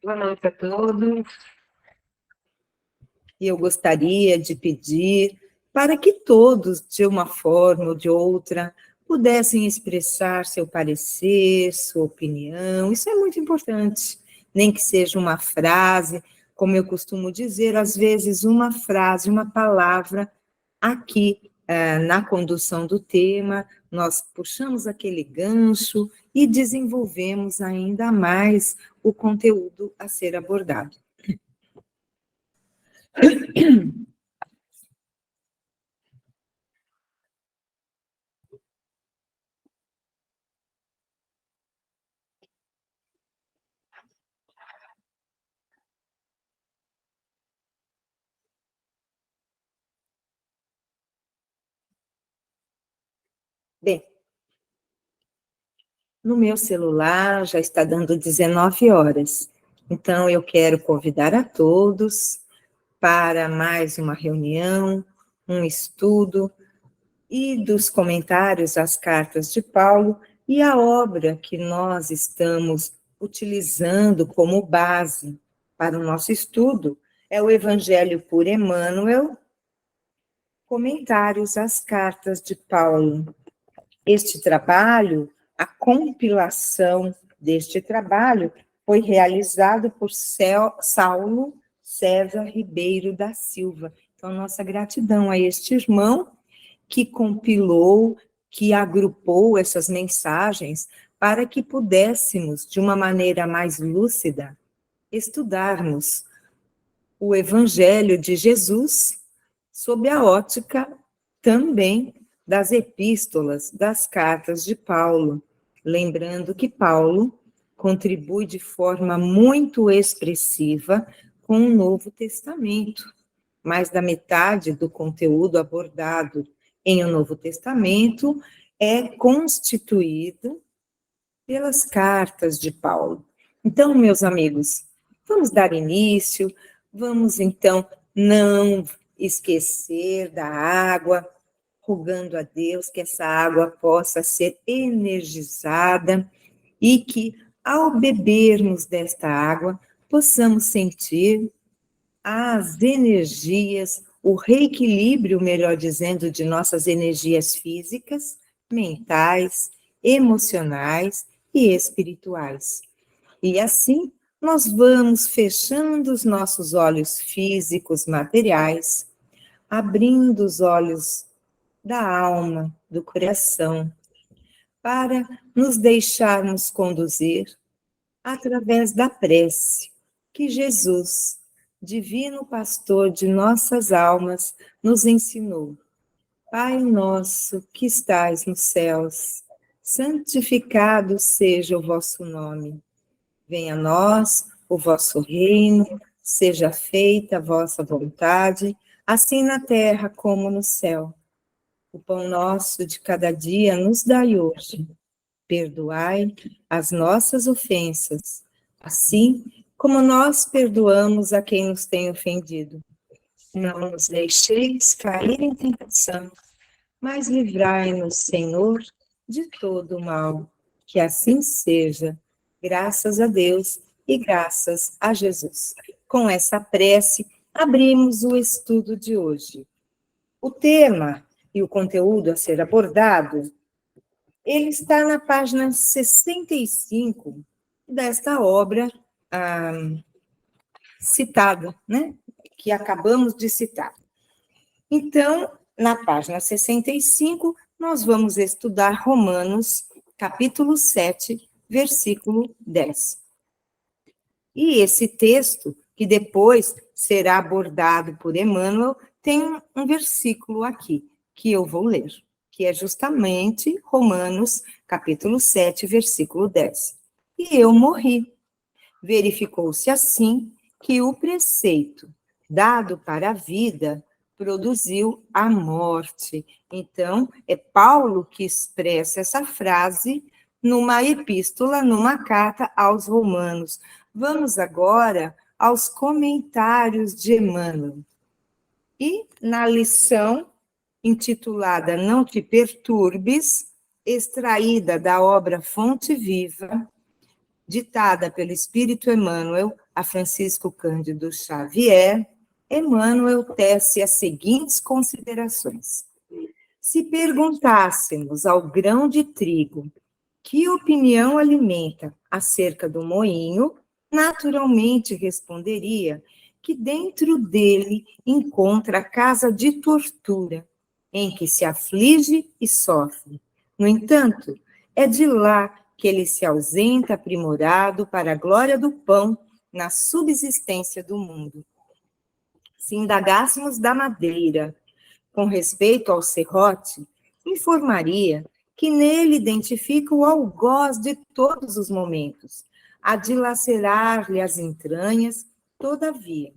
Boa noite a todos. E eu gostaria de pedir para que todos, de uma forma ou de outra, pudessem expressar seu parecer, sua opinião. Isso é muito importante, nem que seja uma frase, como eu costumo dizer, às vezes uma frase, uma palavra, aqui na condução do tema, nós puxamos aquele gancho e desenvolvemos ainda mais o conteúdo a ser abordado. Bem, no meu celular já está dando 19 horas, então eu quero convidar a todos para mais uma reunião, um estudo e dos comentários às cartas de Paulo e a obra que nós estamos utilizando como base para o nosso estudo é o Evangelho por Emmanuel, comentários às cartas de Paulo. Este trabalho, a compilação deste trabalho, foi realizado por Saulo César Ribeiro da Silva. Então, nossa gratidão a este irmão que compilou, que agrupou essas mensagens para que pudéssemos, de uma maneira mais lúcida, estudarmos o Evangelho de Jesus sob a ótica também das epístolas, das cartas de Paulo. Lembrando que Paulo contribui de forma muito expressiva com o Novo Testamento. Mais da metade do conteúdo abordado em o Novo Testamento é constituído pelas cartas de Paulo. Então, meus amigos, vamos dar início, vamos então não esquecer da água, rogando a Deus que essa água possa ser energizada e que, ao bebermos desta água, possamos sentir as energias, o reequilíbrio, melhor dizendo, de nossas energias físicas, mentais, emocionais e espirituais. E assim, nós vamos fechando os nossos olhos físicos, materiais, abrindo os olhos da alma, do coração, para nos deixarmos conduzir através da prece que Jesus, divino pastor de nossas almas, nos ensinou. Pai nosso que estais nos céus, santificado seja o vosso nome. Venha a nós o vosso reino, seja feita a vossa vontade, assim na terra como no céu. O pão nosso de cada dia nos dai hoje. Perdoai as nossas ofensas, assim como nós perdoamos a quem nos tem ofendido. Não nos deixeis cair em tentação, mas livrai-nos, Senhor, de todo o mal. Que assim seja, graças a Deus e graças a Jesus. Com essa prece, abrimos o estudo de hoje. O tema e o conteúdo a ser abordado, ele está na página 65 desta obra citada, né? Que acabamos de citar. Então, na página 65, nós vamos estudar Romanos, capítulo 7, versículo 10. E esse texto, que depois será abordado por Emmanuel, tem um versículo aqui, que eu vou ler, que é justamente Romanos, capítulo 7, versículo 10. E eu morri. Verificou-se assim que o preceito dado para a vida produziu a morte. Então, é Paulo que expressa essa frase numa epístola, numa carta aos Romanos. Vamos agora aos comentários de Emmanuel. E na lição intitulada Não te perturbes, extraída da obra Fonte Viva, ditada pelo Espírito Emmanuel a Francisco Cândido Xavier, Emmanuel tece as seguintes considerações. Se perguntássemos ao grão de trigo que opinião alimenta acerca do moinho, naturalmente responderia que dentro dele encontra a casa de tortura, em que se aflige e sofre. No entanto, é de lá que ele se ausenta aprimorado para a glória do pão na subsistência do mundo. Se indagássemos da madeira, com respeito ao serrote, informaria que nele identifica o algoz de todos os momentos, a dilacerar-lhe as entranhas, todavia,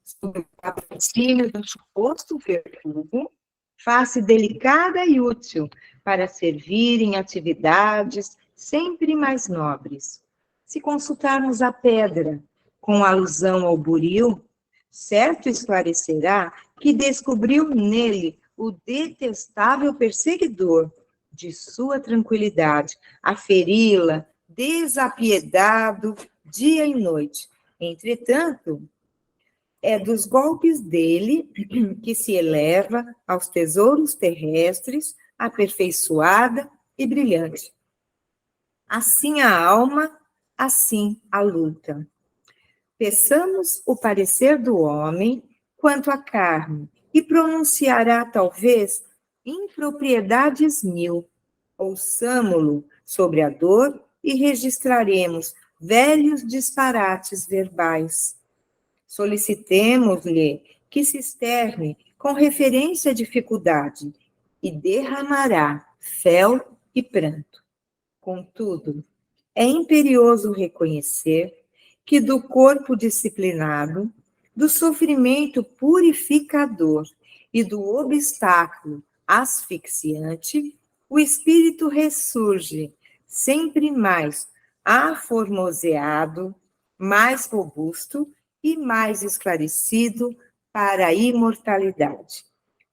sob o patrocínio do suposto verdugo, face delicada e útil para servir em atividades sempre mais nobres. Se consultarmos a pedra com alusão ao buril, certo esclarecerá que descobriu nele o detestável perseguidor de sua tranquilidade, a feri-la desapiedado dia e noite. Entretanto, é dos golpes dele que se eleva aos tesouros terrestres, aperfeiçoada e brilhante. Assim a alma, assim a luta. Peçamos o parecer do homem quanto à carne, e pronunciará, talvez, impropriedades mil. Ouçamo-lo sobre a dor e registraremos velhos disparates verbais. Solicitemos-lhe que se externe com referência à dificuldade e derramará fel e pranto. Contudo, é imperioso reconhecer que do corpo disciplinado, do sofrimento purificador e do obstáculo asfixiante, o espírito ressurge, sempre mais aformoseado, mais robusto e mais esclarecido para a imortalidade.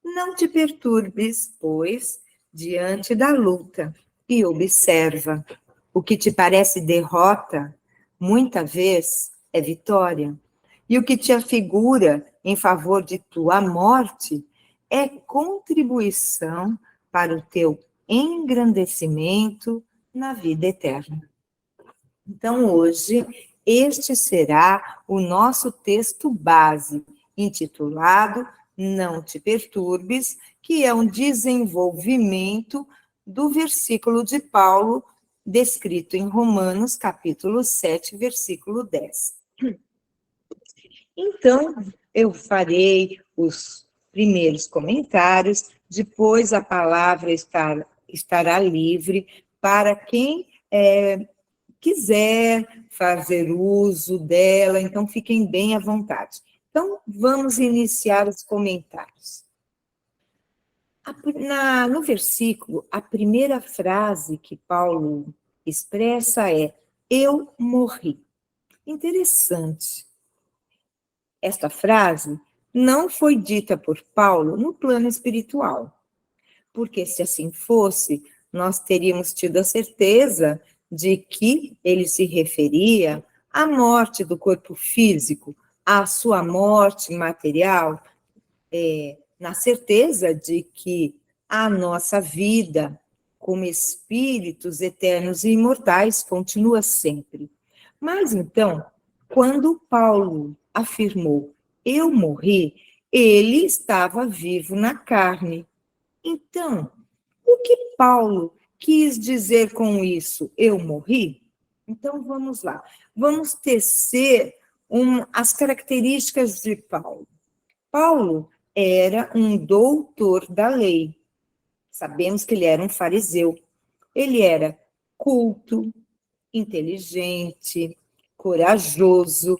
Não te perturbes, pois, diante da luta, e observa. O que te parece derrota, muita vez é vitória. E o que te afigura em favor de tua morte é contribuição para o teu engrandecimento na vida eterna. Então, hoje, este será o nosso texto base, intitulado Não te perturbes, que é um desenvolvimento do versículo de Paulo, descrito em Romanos, capítulo 7, versículo 10. Então, eu farei os primeiros comentários, depois a palavra estará livre para quem quiser fazer uso dela, então fiquem bem à vontade. Então, vamos iniciar os comentários. No versículo, a primeira frase que Paulo expressa é: eu morri. Interessante. Esta frase não foi dita por Paulo no plano espiritual, porque se assim fosse, nós teríamos tido a certeza de que ele se referia à morte do corpo físico, à sua morte material, na certeza de que a nossa vida como espíritos eternos e imortais continua sempre. Mas então, quando Paulo afirmou, eu morri, ele estava vivo na carne. Então, o que Paulo quis dizer com isso? Eu morri? Então, vamos lá. Vamos tecer as características de Paulo. Paulo era um doutor da lei. Sabemos que ele era um fariseu. Ele era culto, inteligente, corajoso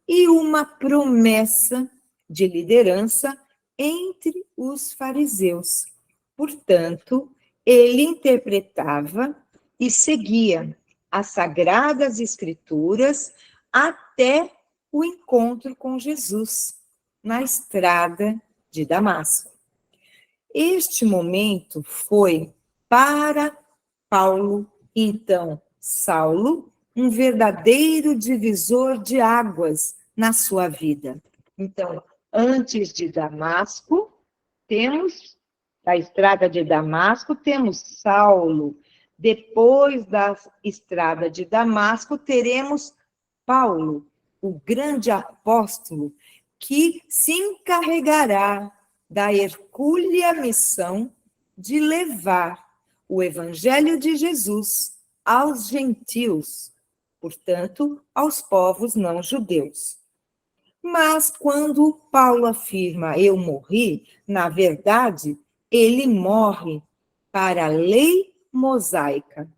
e uma promessa de liderança entre os fariseus. Portanto, ele interpretava e seguia as sagradas escrituras até o encontro com Jesus na estrada de Damasco. Este momento foi para Paulo, então Saulo, um verdadeiro divisor de águas na sua vida. Então, antes de Damasco, da estrada de Damasco, temos Saulo. Depois da estrada de Damasco, teremos Paulo, o grande apóstolo, que se encarregará da hercúlea missão de levar o evangelho de Jesus aos gentios, portanto, aos povos não judeus. Mas quando Paulo afirma eu morri, na verdade, ele morre para a lei mosaica.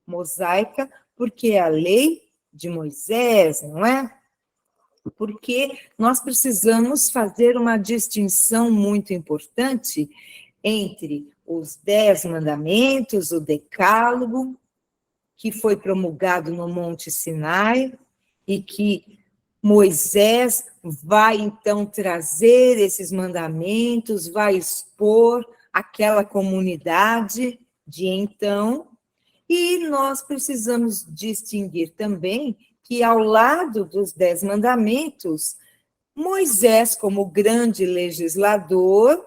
Mosaica porque é a lei de Moisés, não é? Porque nós precisamos fazer uma distinção muito importante entre os 10 mandamentos, o decálogo, que foi promulgado no Monte Sinai, e que Moisés vai, então, trazer esses mandamentos, vai expor aquela comunidade de então, e nós precisamos distinguir também que, ao lado dos 10 mandamentos, Moisés, como grande legislador,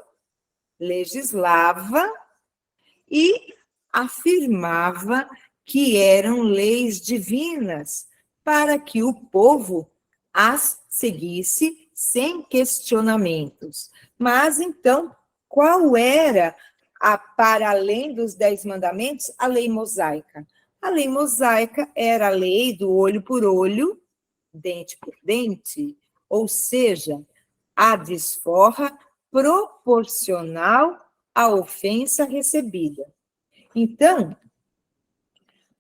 legislava e afirmava que eram leis divinas para que o povo as seguisse sem questionamentos. Mas, então, qual era, para além dos 10 mandamentos, a lei mosaica? A lei mosaica era a lei do olho por olho, dente por dente, ou seja, a desforra proporcional à ofensa recebida. Então,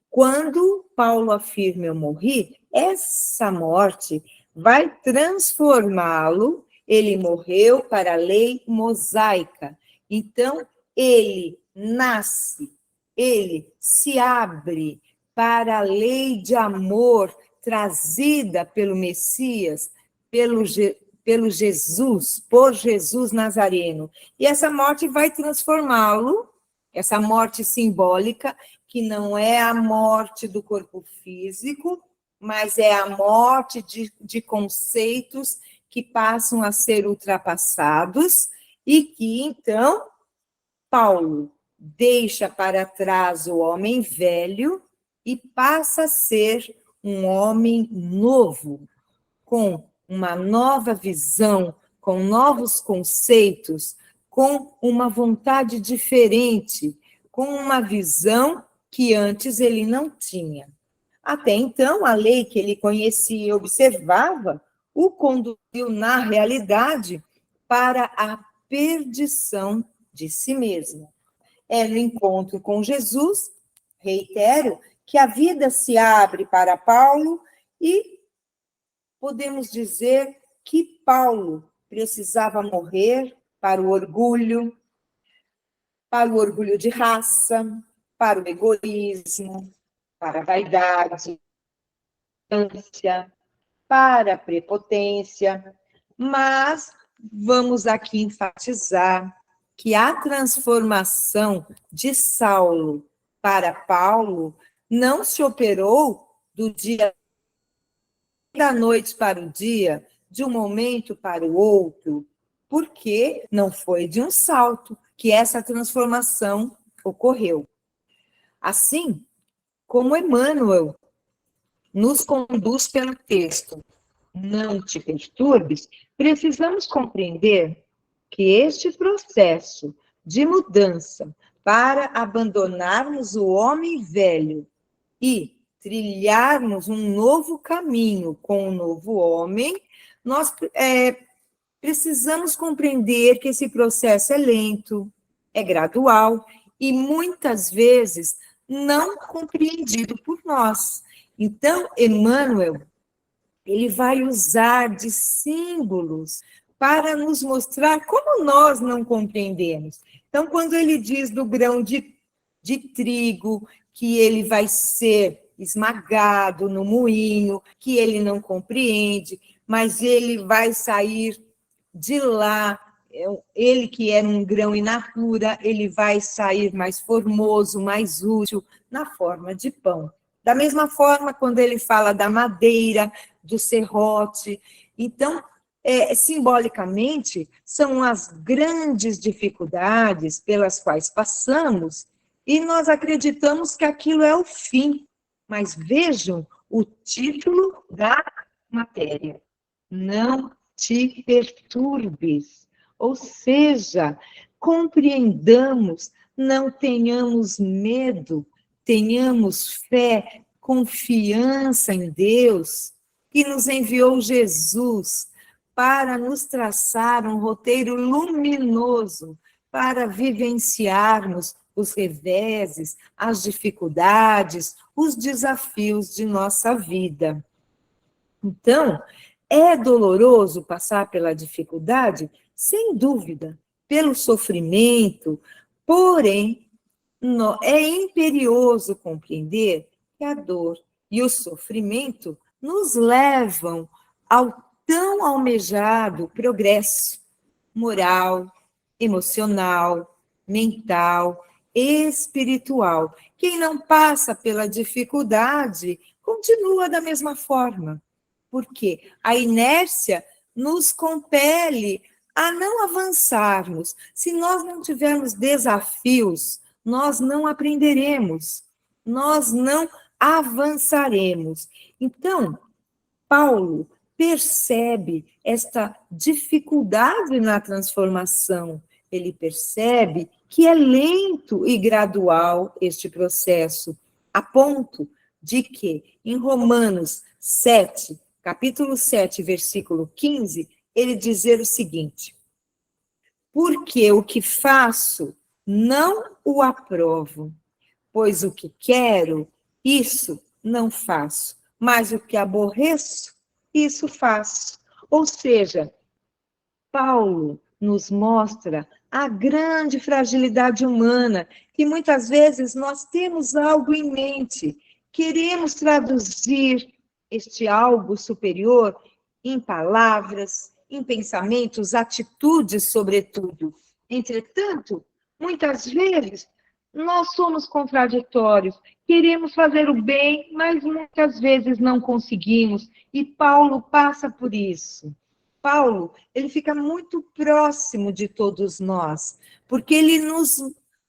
quando Paulo afirma eu morri, essa morte vai transformá-lo, ele morreu para a lei mosaica. Então, ele nasce, ele se abre para a lei de amor trazida pelo Messias, pelo Jesus, por Jesus Nazareno. E essa morte vai transformá-lo, essa morte simbólica, que não é a morte do corpo físico, mas é a morte de conceitos que passam a ser ultrapassados e que, então, Paulo deixa para trás o homem velho e passa a ser um homem novo, com uma nova visão, com novos conceitos, com uma vontade diferente, com uma visão que antes ele não tinha. Até então, a lei que ele conhecia e observava o conduziu, na realidade, para a perdição de si mesmo. É no encontro com Jesus, reitero, que a vida se abre para Paulo e podemos dizer que Paulo precisava morrer para o orgulho de raça, para o egoísmo, para a vaidade, para a prepotência, mas vamos aqui enfatizar que a transformação de Saulo para Paulo não se operou do dia da noite para o dia, de um momento para o outro, porque não foi de um salto que essa transformação ocorreu. Assim como Emmanuel nos conduz pelo texto, não te perturbes, precisamos compreender que este processo de mudança para abandonarmos o homem velho e trilharmos um novo caminho com o novo homem, nós precisamos compreender que esse processo é lento, é gradual e muitas vezes não compreendido por nós. Então, Emmanuel, ele vai usar de símbolos para nos mostrar como nós não compreendemos. Então, quando ele diz do grão de trigo, que ele vai ser esmagado no moinho, que ele não compreende, mas ele vai sair de lá, ele que era um grão in natura, ele vai sair mais formoso, mais útil, na forma de pão. Da mesma forma, quando ele fala da madeira, do serrote. Então, simbolicamente, são as grandes dificuldades pelas quais passamos e nós acreditamos que aquilo é o fim. Mas vejam o título da matéria. Não te perturbes. Ou seja, compreendamos, não tenhamos medo, tenhamos fé, confiança em Deus, que nos enviou Jesus para nos traçar um roteiro luminoso para vivenciarmos os reveses, as dificuldades, os desafios de nossa vida. Então, é doloroso passar pela dificuldade? Sem dúvida, pelo sofrimento, porém, é imperioso compreender que a dor e o sofrimento nos levam ao tão almejado progresso moral, emocional, mental, espiritual. Quem não passa pela dificuldade continua da mesma forma, porque a inércia nos compele a não avançarmos. Se nós não tivermos desafios, nós não aprenderemos, nós não avançaremos. Então, Paulo percebe esta dificuldade na transformação. Ele percebe que é lento e gradual este processo, a ponto de que, em Romanos 7, capítulo 7, versículo 15, ele dizer o seguinte: porque o que faço não o aprovo, pois o que quero, isso não faço, mas o que aborreço, isso faço. Ou seja, Paulo nos mostra a grande fragilidade humana, que muitas vezes nós temos algo em mente, queremos traduzir este algo superior em palavras, em pensamentos, atitudes, sobretudo. Entretanto, muitas vezes, nós somos contraditórios, queremos fazer o bem, mas muitas vezes não conseguimos, e Paulo passa por isso. Paulo, ele fica muito próximo de todos nós, porque ele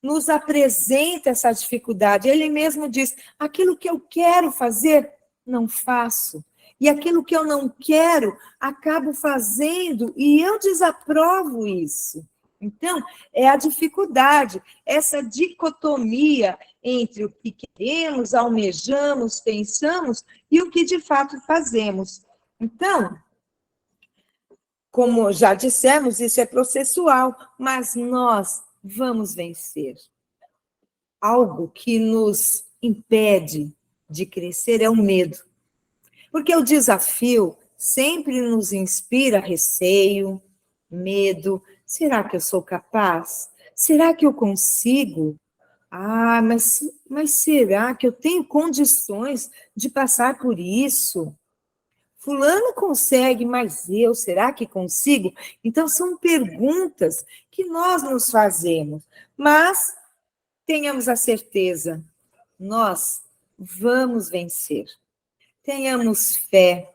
nos apresenta essa dificuldade. Ele mesmo diz: aquilo que eu quero fazer, não faço. E aquilo que eu não quero, acabo fazendo, e eu desaprovo isso. Então, é a dificuldade, essa dicotomia entre o que queremos, almejamos, pensamos, e o que de fato fazemos. Então, como já dissemos, isso é processual, mas nós vamos vencer. Algo que nos impede de crescer é o medo. Porque o desafio sempre nos inspira receio, medo. Será que eu sou capaz? Será que eu consigo? Ah, mas será que eu tenho condições de passar por isso? Fulano consegue, mas eu, será que consigo? Então, são perguntas que nós nos fazemos, mas tenhamos a certeza, nós vamos vencer. Tenhamos fé,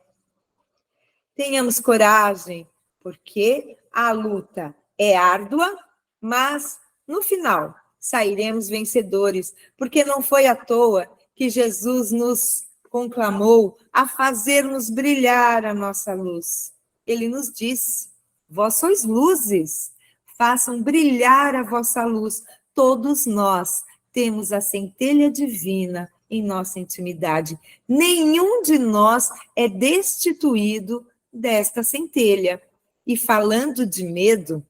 tenhamos coragem, porque a luta é árdua, mas no final sairemos vencedores, porque não foi à toa que Jesus nos conclamou a fazermos brilhar a nossa luz. Ele nos disse: vós sois luzes, façam brilhar a vossa luz. Todos nós temos a centelha divina em nossa intimidade. Nenhum de nós é destituído desta centelha. E falando de medo,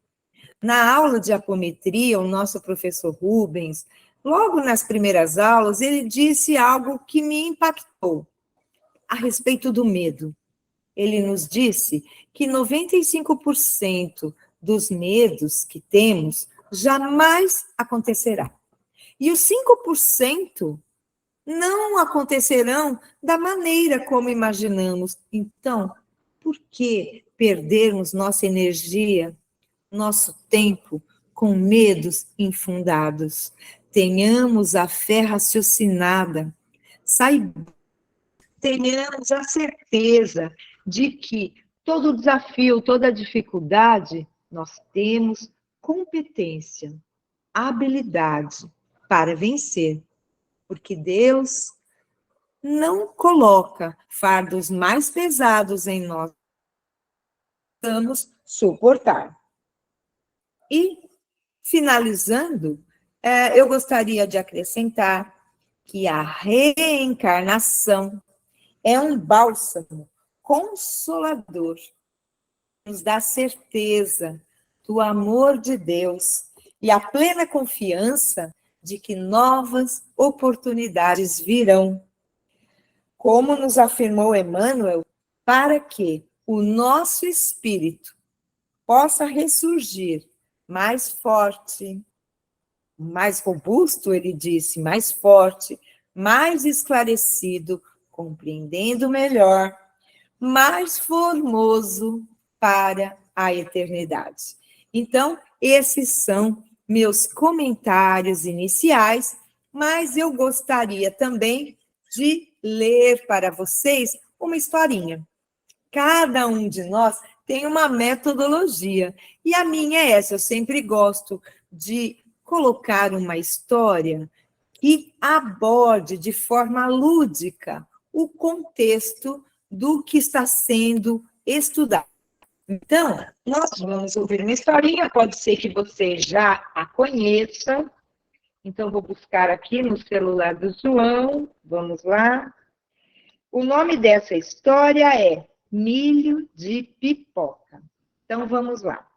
na aula de apometria, o nosso professor Rubens, logo nas primeiras aulas, ele disse algo que me impactou a respeito do medo. Ele nos disse que 95% dos medos que temos jamais acontecerá. E os 5% não acontecerão da maneira como imaginamos. Então, por que perdermos nossa energia, nosso tempo com medos infundados? Tenhamos a fé raciocinada, tenhamos a certeza de que todo desafio, toda dificuldade, nós temos competência, habilidade para vencer, porque Deus não coloca fardos mais pesados em nós, vamos suportar. E, finalizando, eu gostaria de acrescentar que a reencarnação é um bálsamo consolador, nos dá certeza do amor de Deus e a plena confiança de que novas oportunidades virão. Como nos afirmou Emmanuel, para que o nosso espírito possa ressurgir mais forte, mais robusto, ele disse, mais forte, mais esclarecido, compreendendo melhor, mais formoso para a eternidade. Então, esses são meus comentários iniciais, mas eu gostaria também de ler para vocês uma historinha. Cada um de nós tem uma metodologia, e a minha é essa, eu sempre gosto de colocar uma história que aborde de forma lúdica o contexto do que está sendo estudado. Então, nós vamos ouvir uma historinha, pode ser que você já a conheça. Então, vou buscar aqui no celular do João, vamos lá. O nome dessa história é Milho de Pipoca. Então, vamos lá.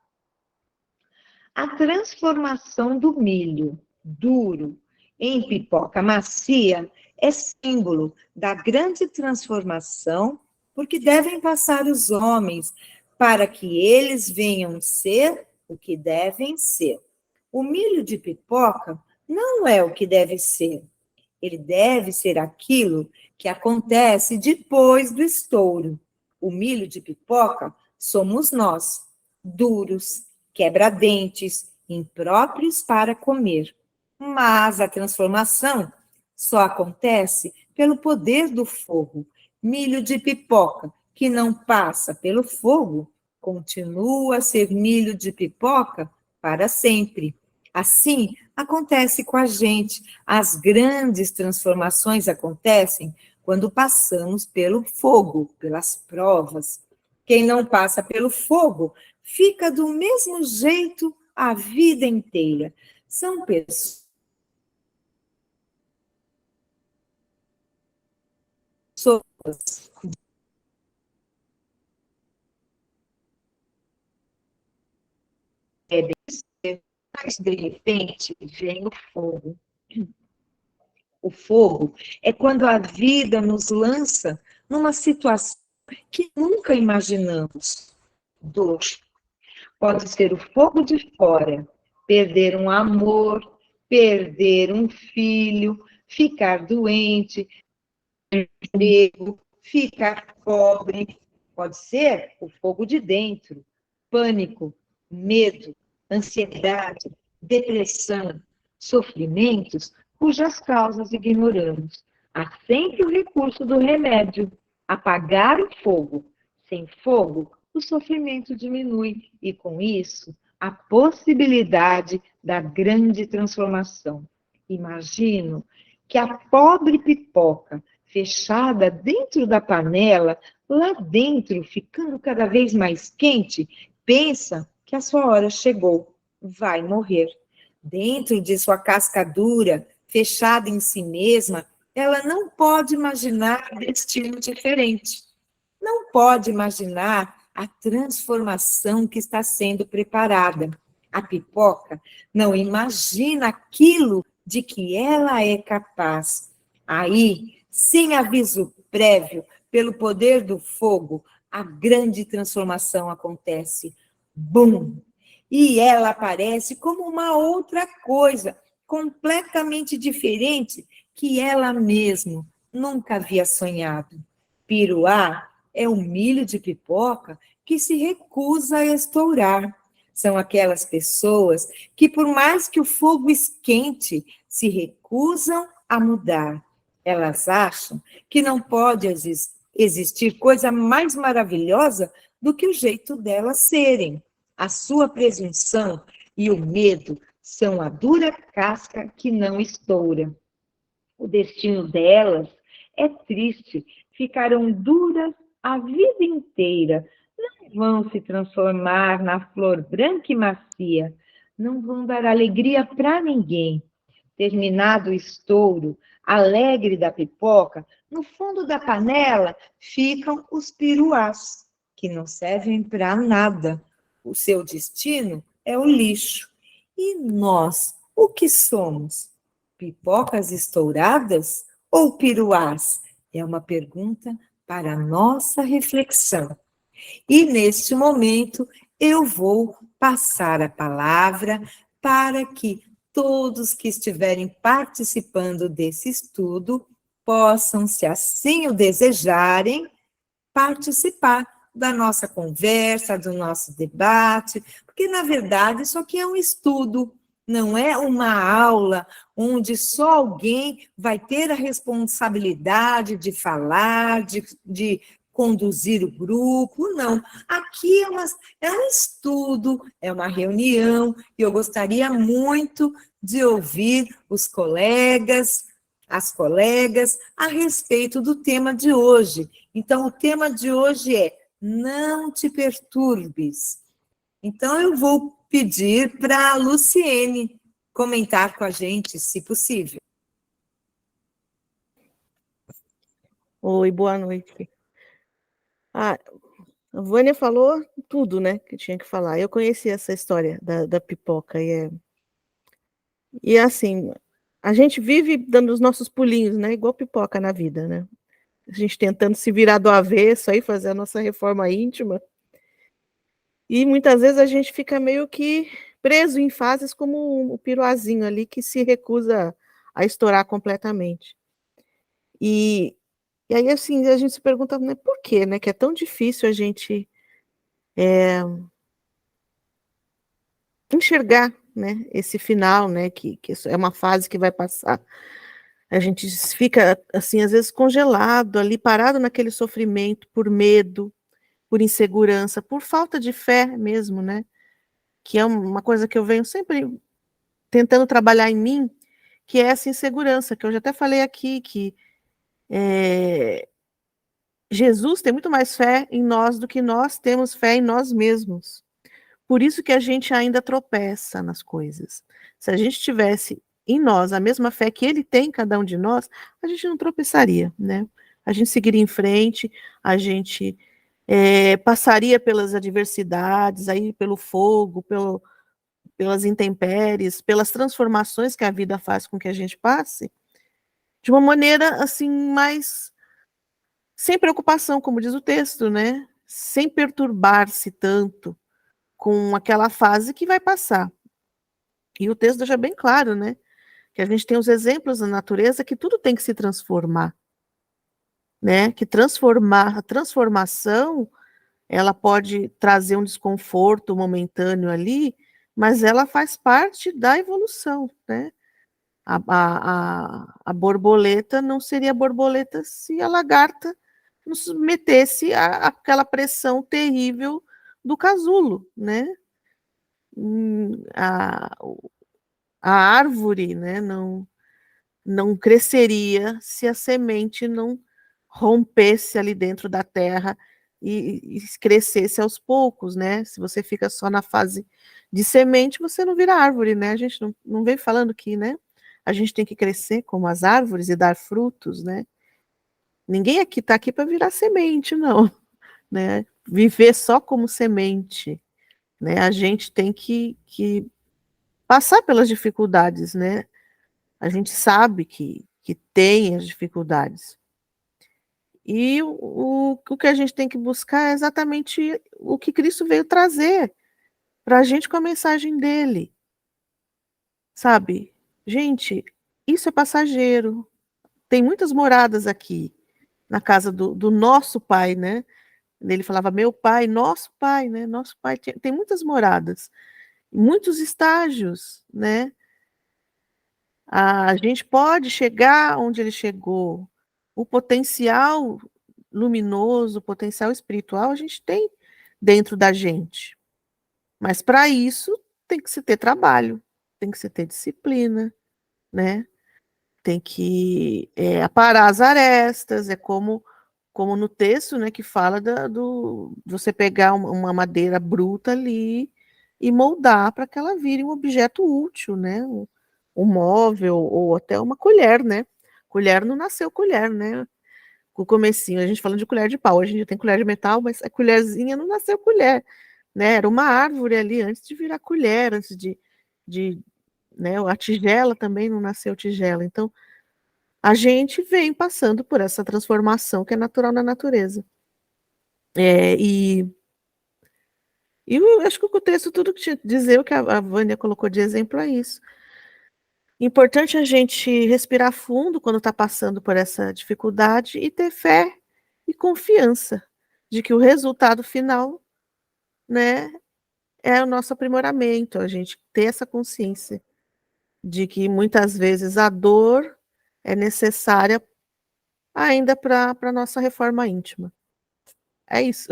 A transformação do milho duro em pipoca macia é símbolo da grande transformação por que devem passar os homens para que eles venham ser o que devem ser. O milho de pipoca não é o que deve ser. Ele deve ser aquilo que acontece depois do estouro. O milho de pipoca somos nós, duros, quebra-dentes, impróprios para comer. Mas a transformação só acontece pelo poder do fogo. Milho de pipoca que não passa pelo fogo continua a ser milho de pipoca para sempre. Assim, acontece com a gente. As grandes transformações acontecem quando passamos pelo fogo, pelas provas. Quem não passa pelo fogo fica do mesmo jeito a vida inteira. São pessoas mas de repente vem o fogo. O fogo é quando a vida nos lança numa situação que nunca imaginamos. Dor. Pode ser o fogo de fora, perder um amor, perder um filho, ficar doente, emprego, ficar pobre. Pode ser o fogo de dentro, pânico, medo, ansiedade, depressão, sofrimentos cujas causas ignoramos. Há sempre o recurso do remédio, apagar o fogo. Sem fogo, o sofrimento diminui e, com isso, a possibilidade da grande transformação. Imagino que a pobre pipoca, fechada dentro da panela, lá dentro, ficando cada vez mais quente, pensa que a sua hora chegou, vai morrer. Dentro de sua casca dura, fechada em si mesma, ela não pode imaginar destino diferente. Não pode imaginar a transformação que está sendo preparada. A pipoca não imagina aquilo de que ela é capaz. Aí, sem aviso prévio, pelo poder do fogo, a grande transformação acontece. Bum! E ela aparece como uma outra coisa, completamente diferente, que ela mesma nunca havia sonhado. Piruá é um milho de pipoca que se recusa a estourar. São aquelas pessoas que, por mais que o fogo esquente, se recusam a mudar. Elas acham que não pode existir coisa mais maravilhosa do que o jeito delas serem. A sua presunção e o medo são a dura casca que não estoura. O destino delas é triste, ficarão duras a vida inteira, não vão se transformar na flor branca e macia, não vão dar alegria para ninguém. Terminado o estouro, alegre da pipoca, no fundo da panela ficam os piruás, que não servem para nada. O seu destino é o lixo. E nós, o que somos? Pipocas estouradas ou piruás? É uma pergunta para nossa reflexão. E neste momento eu vou passar a palavra para que todos que estiverem participando desse estudo possam, se assim o desejarem, participar da nossa conversa, do nosso debate, porque, na verdade, isso aqui é um estudo, não é uma aula onde só alguém vai ter a responsabilidade de falar, de conduzir o grupo, não. Aqui é um estudo, é uma reunião, e eu gostaria muito de ouvir os colegas, as colegas, a respeito do tema de hoje. Então, o tema de hoje é não te perturbes. Então, eu vou pedir para a Luciene comentar com a gente, se possível. Oi, boa noite. A Vânia falou tudo, né, que tinha que falar. Eu conheci essa história da pipoca e assim, a gente vive dando os nossos pulinhos, né, igual pipoca na vida, né? A gente tentando se virar do avesso aí, fazer a nossa reforma íntima. E muitas vezes a gente fica meio que preso em fases como o piruazinho ali que se recusa a estourar completamente. E, e aí, assim, a gente se pergunta, né, por quê, né, que é tão difícil a gente enxergar, né, esse final, né, que isso é uma fase que vai passar. A gente fica, assim, às vezes congelado ali, parado naquele sofrimento por medo, por insegurança, por falta de fé mesmo, né, que é uma coisa que eu venho sempre tentando trabalhar em mim, que é essa insegurança, que eu já até falei aqui, que Jesus tem muito mais fé em nós do que nós temos fé em nós mesmos. Por isso que a gente ainda tropeça nas coisas. Se a gente tivesse em nós a mesma fé que ele tem em cada um de nós, a gente não tropeçaria, né? A gente seguiria em frente, a gente passaria pelas adversidades, aí pelo fogo, pelas intempéries, pelas transformações que a vida faz com que a gente passe, de uma maneira assim mais sem preocupação, como diz o texto, né? Sem perturbar-se tanto com aquela fase que vai passar. E o texto deixa bem claro, né? Que a gente tem os exemplos na natureza que tudo tem que se transformar, né? Que a transformação, ela pode trazer um desconforto momentâneo ali, mas ela faz parte da evolução, né? A borboleta não seria borboleta se a lagarta não submetesse àquela pressão terrível do casulo, né? A, a árvore, né, não cresceria se a semente não rompesse ali dentro da terra e crescesse aos poucos, né? Se você fica só na fase de semente, você não vira árvore, né? A gente não vem falando que, né? A gente tem que crescer como as árvores e dar frutos, né? Ninguém aqui está aqui para virar semente, não, né? Viver só como semente, né? A gente tem que passar pelas dificuldades, né? A gente sabe que tem as dificuldades. E o que a gente tem que buscar é exatamente o que Cristo veio trazer para a gente com a mensagem dele, sabe? Gente, isso é passageiro. Tem muitas moradas aqui, na casa do nosso pai, né? Ele falava meu pai, nosso pai, né? Nosso pai tem muitas moradas, muitos estágios, né? A gente pode chegar onde ele chegou. O potencial luminoso, o potencial espiritual, a gente tem dentro da gente. Mas para isso tem que se ter trabalho, tem que se ter disciplina, né? Tem que aparar as arestas, como no texto, né, que fala você pegar uma madeira bruta ali e moldar para que ela vire um objeto útil, né? Um móvel ou até uma colher, né? Colher não nasceu colher, né? O comecinho, a gente falando de colher de pau, hoje em dia tem colher de metal, mas a colherzinha não nasceu colher, né? Era uma árvore ali antes de virar colher, antes de né? A tigela também não nasceu tigela. Então, a gente vem passando por essa transformação que é natural na natureza. E eu acho que o texto, tudo que tinha que dizer, o que a Vânia colocou de exemplo é isso. Importante a gente respirar fundo quando está passando por essa dificuldade e ter fé e confiança de que o resultado final, né, é o nosso aprimoramento, a gente ter essa consciência de que muitas vezes a dor é necessária ainda para a nossa reforma íntima. É isso.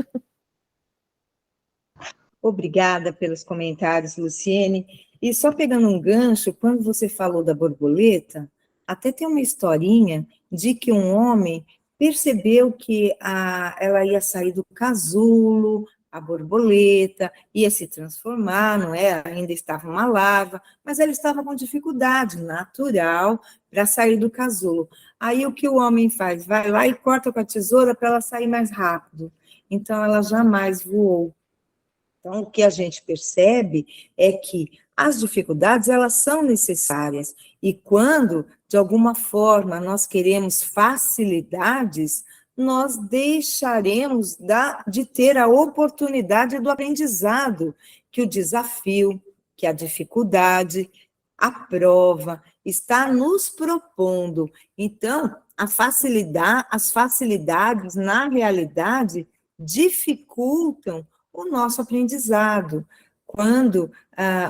Obrigada pelos comentários, Luciene. E só pegando um gancho, quando você falou da borboleta, até tem uma historinha de que um homem percebeu que ela ia sair do casulo, a borboleta ia se transformar, não é? Ainda estava uma larva, mas ela estava com dificuldade natural para sair do casulo. Aí o que o homem faz? Vai lá e corta com a tesoura para ela sair mais rápido. Então ela jamais voou. Então, o que a gente percebe é que as dificuldades, elas são necessárias, e quando, de alguma forma, nós queremos facilidades, nós deixaremos de ter a oportunidade do aprendizado, que o desafio, que a dificuldade, a prova, está nos propondo. Então, as facilidades, na realidade, dificultam o nosso aprendizado. Quando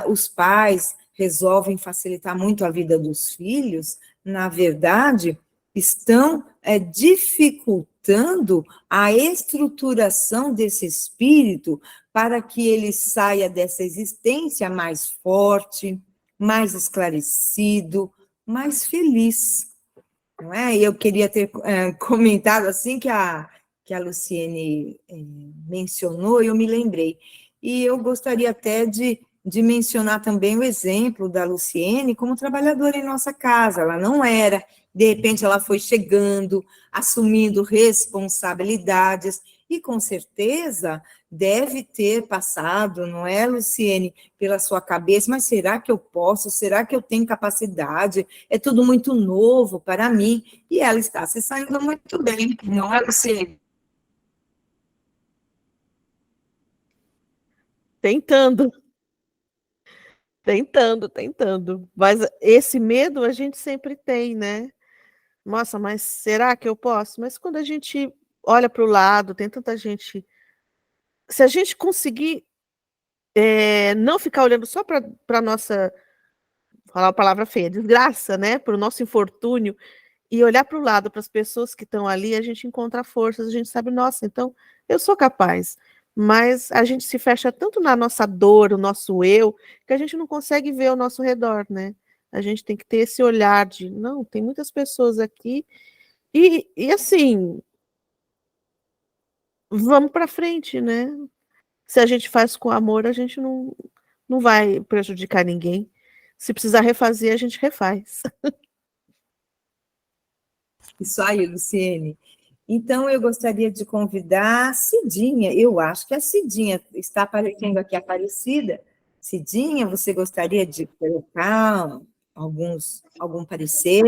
os pais resolvem facilitar muito a vida dos filhos, na verdade, estão dificultando a estruturação desse espírito para que ele saia dessa existência mais forte, mais esclarecido, mais feliz. Não é? E eu queria ter comentado assim que a Luciene mencionou, e eu me lembrei. E eu gostaria até de mencionar também o exemplo da Luciene como trabalhadora em nossa casa. Ela não era, de repente ela foi chegando, assumindo responsabilidades, e com certeza deve ter passado, não é, Luciene, pela sua cabeça, mas será que eu posso? Será que eu tenho capacidade? É tudo muito novo para mim. E ela está se saindo muito bem, não é, Luciene? Tentando, tentando. Mas esse medo a gente sempre tem, né? Nossa, mas será que eu posso? Mas quando a gente olha para o lado, tem tanta gente. Se a gente conseguir não ficar olhando só para a nossa, falar a palavra feia, desgraça, né? Para o nosso infortúnio, e olhar para o lado, para as pessoas que estão ali, a gente encontra forças, a gente sabe, nossa, então eu sou capaz. Mas a gente se fecha tanto na nossa dor, o nosso eu, que a gente não consegue ver ao nosso redor, né? A gente tem que ter esse olhar de, não, tem muitas pessoas aqui, e assim, vamos para frente, né? Se a gente faz com amor, a gente não vai prejudicar ninguém. Se precisar refazer, a gente refaz. Isso aí, Luciene. Então, eu gostaria de convidar a Cidinha. Eu acho que a Cidinha está aparecendo aqui, Aparecida. Cidinha, você gostaria de colocar algum parecer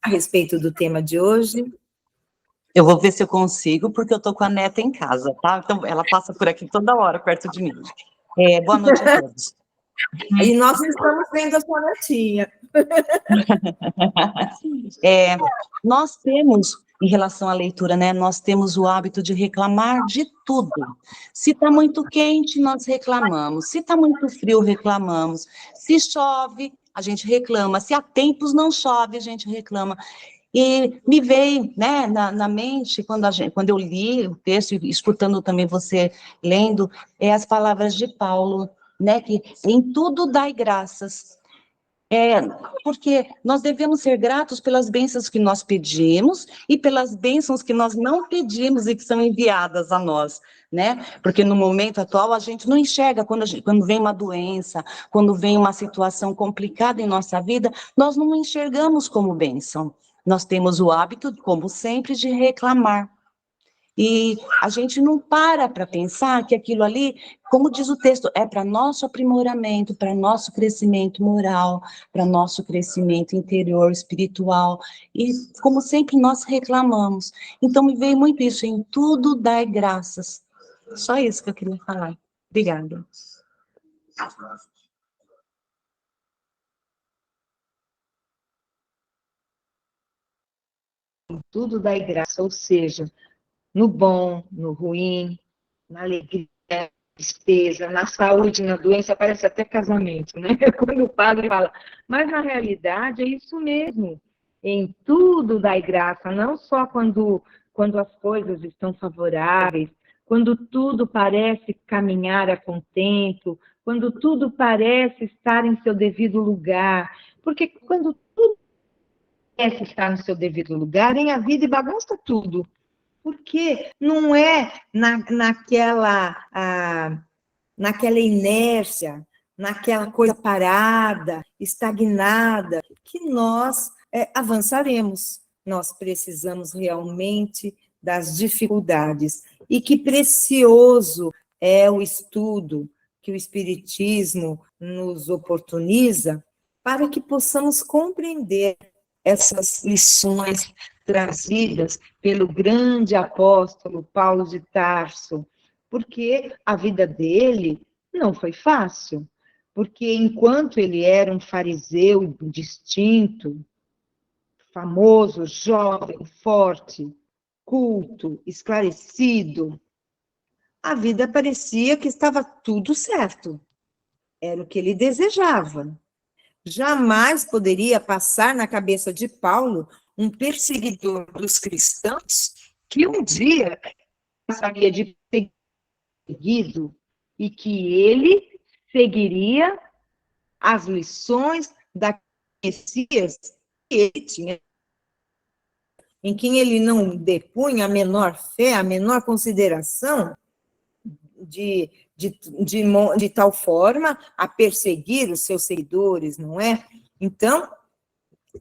a respeito do tema de hoje? Eu vou ver se eu consigo, porque eu tô com a neta em casa, tá? Então, ela passa por aqui toda hora, perto de mim. Boa noite a todos. E nós estamos vendo a sua netinha. Nós temos, em relação à leitura, né, nós temos o hábito de reclamar de tudo. Se está muito quente, nós reclamamos. Se está muito frio, reclamamos. Se chove, a gente reclama. Se há tempos não chove, a gente reclama. E me veio, né, na mente, quando eu li o texto, e escutando também você lendo, as palavras de Paulo, né, que em tudo dai graças. Porque nós devemos ser gratos pelas bênçãos que nós pedimos e pelas bênçãos que nós não pedimos e que são enviadas a nós, né? Porque no momento atual a gente não enxerga quando vem uma doença, quando vem uma situação complicada em nossa vida, nós não enxergamos como bênção. Nós temos o hábito, como sempre, de reclamar. E a gente não para pensar que aquilo ali, como diz o texto, é para nosso aprimoramento, para nosso crescimento moral, para nosso crescimento interior, espiritual. E, como sempre, nós reclamamos. Então, me veio muito isso, em tudo dar graças. Só isso que eu queria falar. Obrigada. Tudo dai graça, ou seja, no bom, no ruim, na alegria, na tristeza, na saúde, na doença, parece até casamento, né? Quando o padre fala, mas na realidade é isso mesmo. Em tudo dai graça, não só quando as coisas estão favoráveis, quando tudo parece caminhar a contento, quando tudo parece estar em seu devido lugar, porque quando tudo parece estar no seu devido lugar, vem a vida e bagunça tudo. Porque não é naquela inércia, naquela coisa parada, estagnada, que nós avançaremos. Nós precisamos realmente das dificuldades. E que precioso é o estudo que o Espiritismo nos oportuniza para que possamos compreender essas lições trazidas pelo grande apóstolo Paulo de Tarso, porque a vida dele não foi fácil, porque enquanto ele era um fariseu distinto, famoso, jovem, forte, culto, esclarecido, a vida parecia que estava tudo certo, era o que ele desejava. Jamais poderia passar na cabeça de Paulo, um perseguidor dos cristãos, que um dia passaria de perseguido e que ele seguiria as lições da Messias que ele tinha, em quem ele não depunha a menor fé, a menor consideração, de tal forma a perseguir os seus seguidores, não é? Então,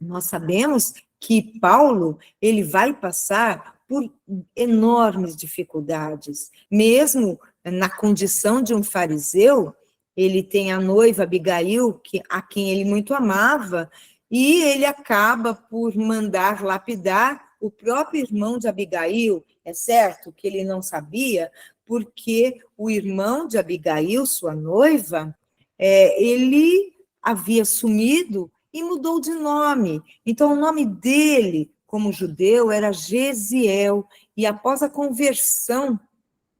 nós sabemos que Paulo, ele vai passar por enormes dificuldades, mesmo na condição de um fariseu, ele tem a noiva Abigail, a quem ele muito amava, e ele acaba por mandar lapidar o próprio irmão de Abigail. É certo que ele não sabia, porque o irmão de Abigail, sua noiva, ele havia sumido e mudou de nome. Então, o nome dele, como judeu, era Gesiel, e após a conversão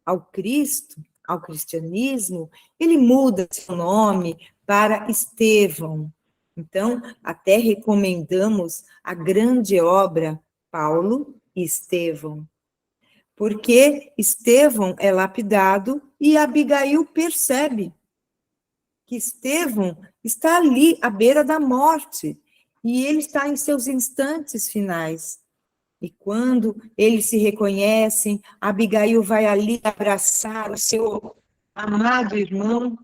ao Cristo, ao cristianismo, ele muda seu nome para Estevão. Então, até recomendamos a grande obra Paulo e Estevão, porque Estevão é lapidado e Abigail percebe que Estevão está ali à beira da morte e ele está em seus instantes finais. E quando eles se reconhecem, Abigail vai ali abraçar o seu amado irmão.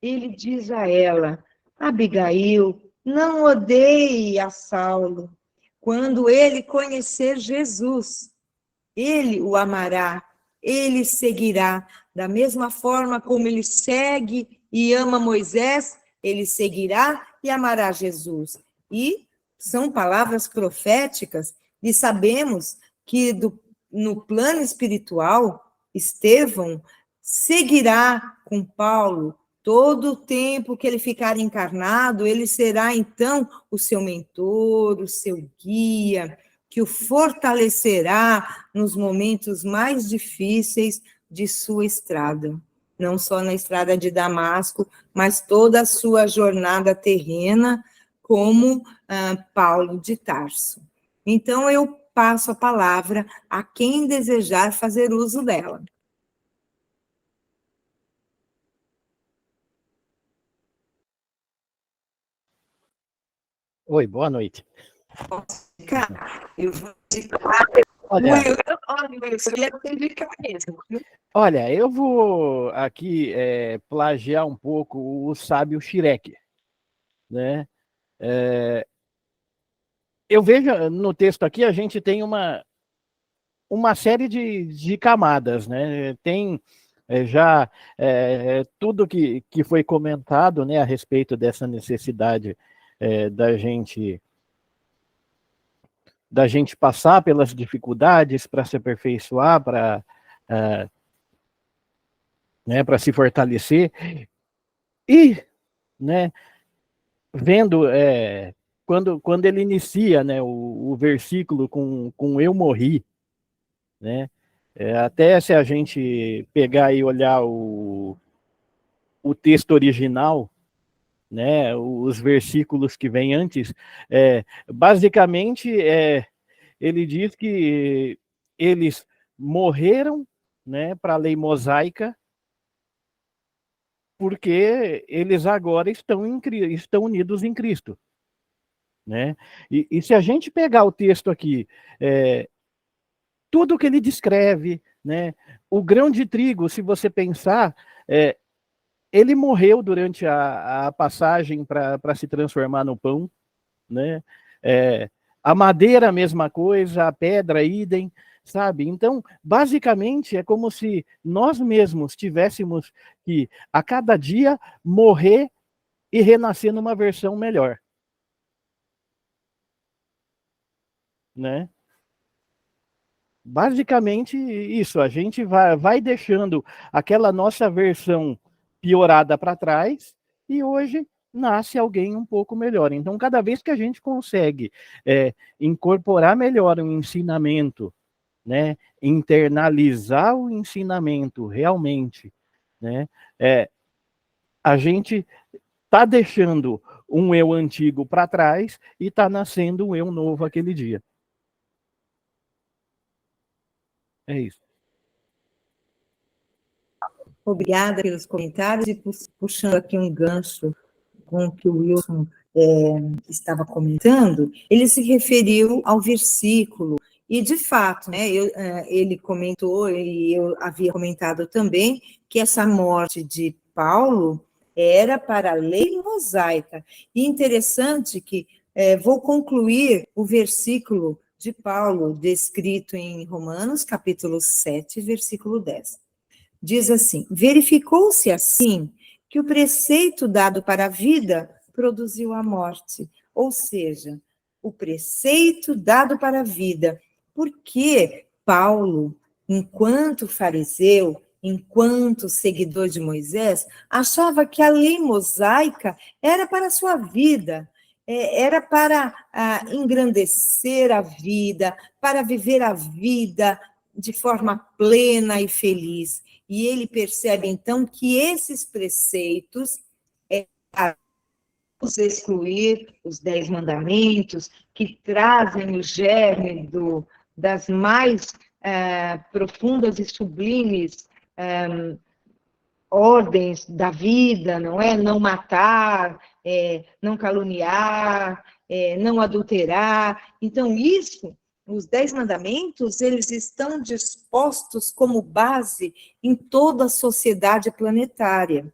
Ele diz a ela, Abigail, não odeie a Saulo. Quando ele conhecer Jesus, ele o amará, ele seguirá. Da mesma forma como ele segue e ama Moisés, ele seguirá e amará Jesus. E são palavras proféticas, e sabemos que no plano espiritual, Estevão seguirá com Paulo todo o tempo que ele ficar encarnado, ele será então o seu mentor, o seu guia, que o fortalecerá nos momentos mais difíceis de sua estrada. não só na estrada de Damasco, mas toda a sua jornada terrena como Paulo de Tarso. Então, eu passo a palavra a quem desejar fazer uso dela. Oi, boa noite. Cara, eu vou Olha, eu vou aqui plagiar um pouco o sábio Schreck, né? Eu vejo no texto aqui, a gente tem uma série de camadas, né? Tem já tudo que foi comentado, né, a respeito dessa necessidade da gente passar pelas dificuldades para se aperfeiçoar, né, para se fortalecer. E, né, vendo quando ele inicia, né, o versículo com eu morri, né, até se a gente pegar e olhar o texto original, né, os versículos que vêm antes, basicamente ele diz que eles morreram, né, para a lei mosaica, porque eles agora estão unidos em Cristo, né? E se a gente pegar o texto aqui, tudo que ele descreve, né? O grão de trigo, se você pensar, ele morreu durante a passagem para se transformar no pão, né? A madeira, a mesma coisa, a pedra, idem, sabe? Então, basicamente, é como se nós mesmos tivéssemos que, a cada dia, morrer e renascer numa versão melhor, né? Basicamente isso, a gente vai deixando aquela nossa versão piorada para trás e hoje nasce alguém um pouco melhor. Então, cada vez que a gente consegue incorporar melhor o ensinamento, né, internalizar o ensinamento realmente, né, a gente está deixando um eu antigo para trás e está nascendo um eu novo aquele dia. É isso. Obrigada pelos comentários e puxando aqui um gancho com o que o Wilson estava comentando, ele se referiu ao versículo, e de fato, né, ele comentou, e eu havia comentado também, que essa morte de Paulo era para a lei mosaica. E interessante que, vou concluir o versículo de Paulo, descrito em Romanos, capítulo 7, versículo 10. Diz assim: verificou-se assim que o preceito dado para a vida produziu a morte, ou seja, o preceito dado para a vida, porque Paulo, enquanto fariseu, enquanto seguidor de Moisés, achava que a lei mosaica era para a sua vida, era para engrandecer a vida, para viver a vida de forma plena e feliz. E ele percebe, então, que esses preceitos vamos excluir os 10 mandamentos, que trazem o germe das mais profundas e sublimes ordens da vida, não é? Não matar, não caluniar, não adulterar. Então, isso, os 10 mandamentos, eles estão dispostos como base em toda a sociedade planetária.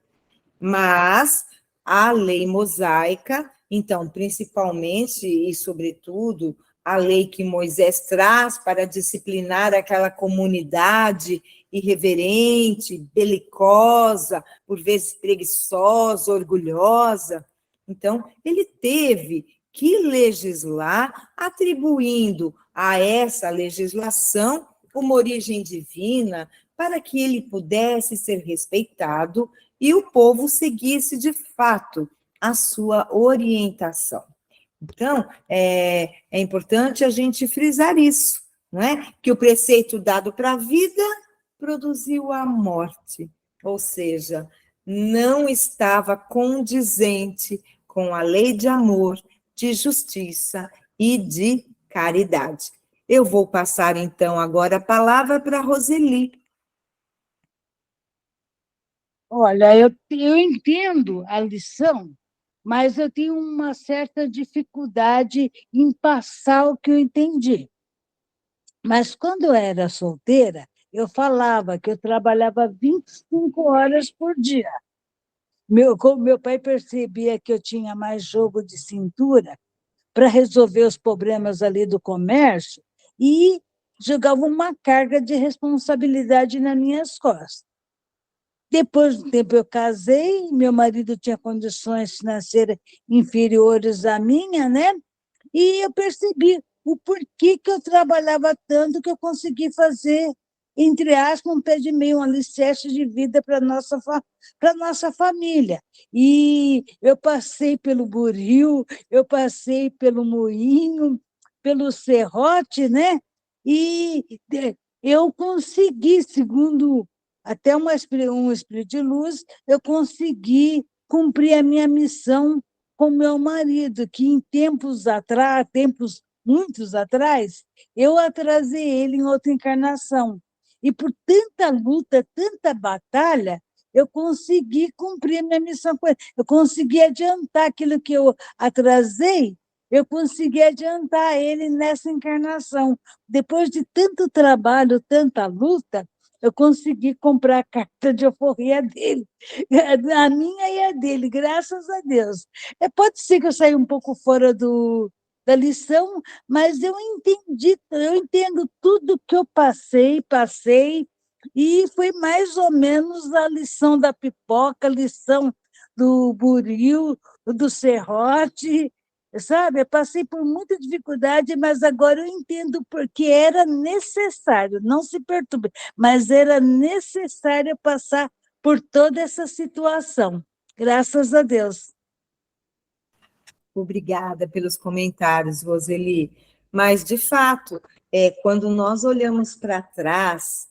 Mas a lei mosaica, então, principalmente e sobretudo, a lei que Moisés traz para disciplinar aquela comunidade irreverente, belicosa, por vezes preguiçosa, orgulhosa. Então, ele teve que legislar, atribuindo a essa legislação uma origem divina, para que ele pudesse ser respeitado e o povo seguisse, de fato, a sua orientação. Então, é importante a gente frisar isso, não é? Que o preceito dado para a vida produziu a morte. ou seja, não estava condizente com a lei de amor, de justiça e de caridade. Eu vou passar, então, agora a palavra para a Roseli. Olha, eu entendo a lição, mas eu tenho uma certa dificuldade em passar o que eu entendi. Mas quando eu era solteira, eu falava que eu trabalhava 25 horas por dia. Como meu pai percebia que eu tinha mais jogo de cintura para resolver os problemas ali do comércio e jogava uma carga de responsabilidade nas minhas costas. Depois do tempo eu casei, meu marido tinha condições financeiras inferiores à minha, né? E eu percebi o porquê que eu trabalhava tanto que eu consegui fazer, entre aspas, um pé de meio, um alicerce de vida para a nossa família. E eu passei pelo buril, eu passei pelo moinho, pelo serrote, né? E eu consegui, segundo até um espírito de luz, eu consegui cumprir a minha missão com meu marido, que em tempos atrás, tempos muitos atrás, eu atrasei ele em outra encarnação. E por tanta luta, tanta batalha, eu consegui cumprir a minha missão com ele. Eu consegui adiantar aquilo que eu atrasei, eu consegui adiantar ele nessa encarnação. Depois de tanto trabalho, tanta luta, eu consegui comprar a carta de alforria dele, a minha e a dele, graças a Deus. Pode ser que eu saia um pouco fora da lição, mas eu entendo tudo que eu passei, e foi mais ou menos a lição da pipoca, a lição do buril, do serrote, sabe? Eu passei por muita dificuldade, mas agora eu entendo porque era necessário, não se perturbe, mas era necessário passar por toda essa situação. Graças a Deus. Obrigada pelos comentários, Roseli. Mas, de fato, quando nós olhamos para trás,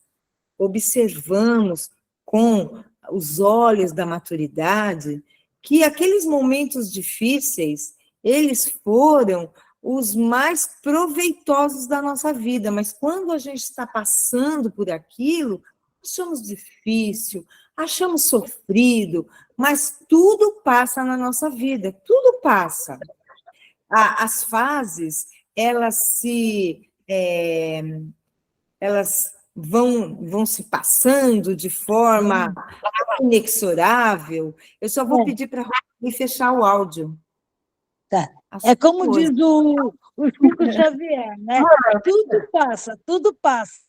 observamos com os olhos da maturidade que aqueles momentos difíceis, eles foram os mais proveitosos da nossa vida, mas quando a gente está passando por aquilo, achamos difícil, achamos sofrido, mas tudo passa na nossa vida, tudo passa. As fases, elas vão se passando de forma inexorável. Eu só vou pedir para a fechar o áudio. Tá. É como diz o Chico Xavier, né? Tudo passa, tudo passa.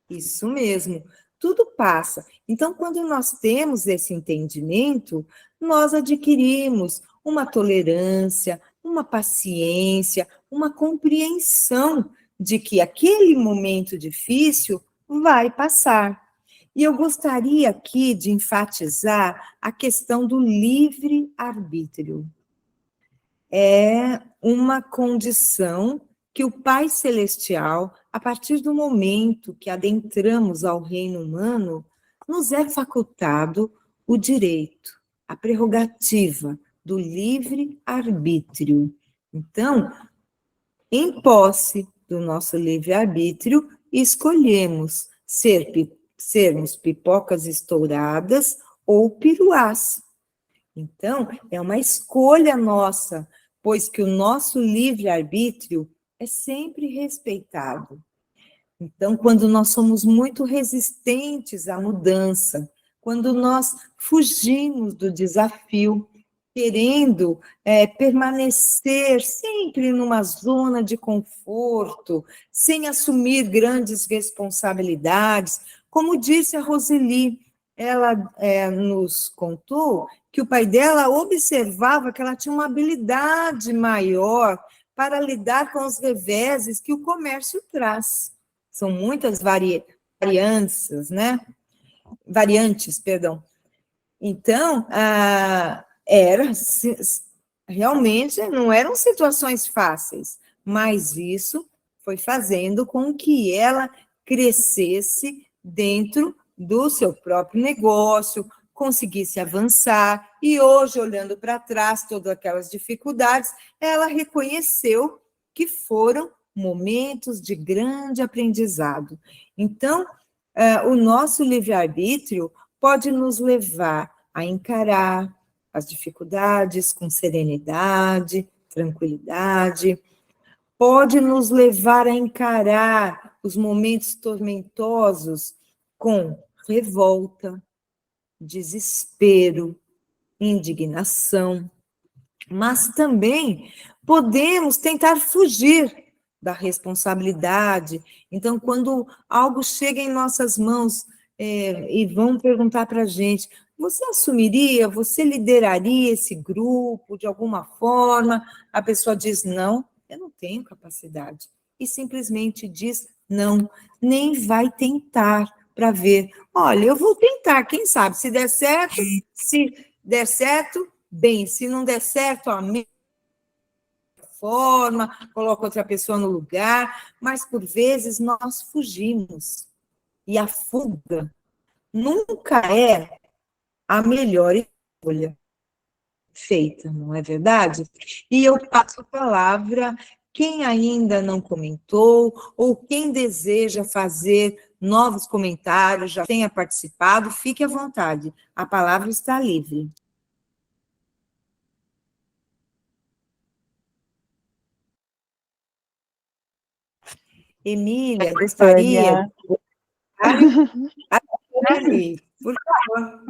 Isso mesmo, tudo passa. Então, quando nós temos esse entendimento, nós adquirimos uma tolerância, uma paciência, uma compreensão de que aquele momento difícil vai passar. E eu gostaria aqui de enfatizar a questão do livre-arbítrio. É uma condição que o Pai Celestial, a partir do momento que adentramos ao reino humano, nos é facultado o direito, a prerrogativa do livre-arbítrio. Então, em posse do nosso livre-arbítrio, escolhemos sermos pipocas estouradas ou piruás. Então, é uma escolha nossa, pois que o nosso livre-arbítrio é sempre respeitado. Então, quando nós somos muito resistentes à mudança, quando nós fugimos do desafio, querendo permanecer sempre numa zona de conforto, sem assumir grandes responsabilidades, como disse a Roseli, ela nos contou que o pai dela observava que ela tinha uma habilidade maior para lidar com os reveses que o comércio traz. São muitas variantes, perdão. Então, realmente não eram situações fáceis, mas isso foi fazendo com que ela crescesse dentro do seu próprio negócio, conseguisse avançar, e hoje, olhando para trás, todas aquelas dificuldades, ela reconheceu que foram momentos de grande aprendizado. Então, o nosso livre-arbítrio pode nos levar a encarar as dificuldades com serenidade, tranquilidade, pode nos levar a encarar os momentos tormentosos com revolta, desespero, indignação, mas também podemos tentar fugir da responsabilidade. Então, quando algo chega em nossas mãos e vão perguntar para a gente, você assumiria, você lideraria esse grupo de alguma forma? A pessoa diz, não, eu não tenho capacidade. E simplesmente diz, não, nem vai tentar para ver. Olha, eu vou tentar, quem sabe, se der certo, bem, se não der certo, a mesma forma, coloca outra pessoa no lugar, mas por vezes nós fugimos. E a fuga nunca é a melhor escolha feita, não é verdade? E eu passo a palavra, quem ainda não comentou, ou quem deseja fazer novos comentários, já tenha participado, fique à vontade, a palavra está livre. Emília, gostaria? Por favor.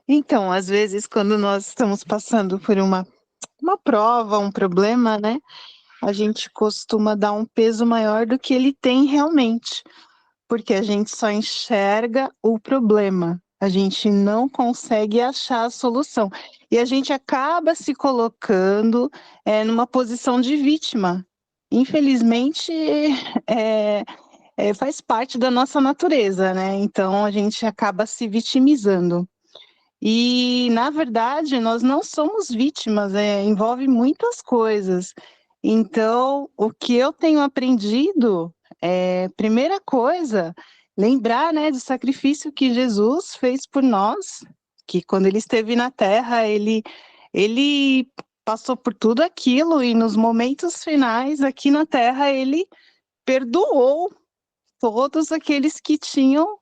Então, às vezes, quando nós estamos passando por uma prova, um problema, né, a gente costuma dar um peso maior do que ele tem realmente, porque a gente só enxerga o problema, a gente não consegue achar a solução. E a gente acaba se colocando numa posição de vítima. Infelizmente, faz parte da nossa natureza, né? Então, a gente acaba se vitimizando. E, na verdade, nós não somos vítimas, envolve muitas coisas. Então, o que eu tenho aprendido primeira coisa, lembrar, né, do sacrifício que Jesus fez por nós, que quando ele esteve na Terra, ele passou por tudo aquilo e nos momentos finais aqui na Terra, ele perdoou todos aqueles que tinham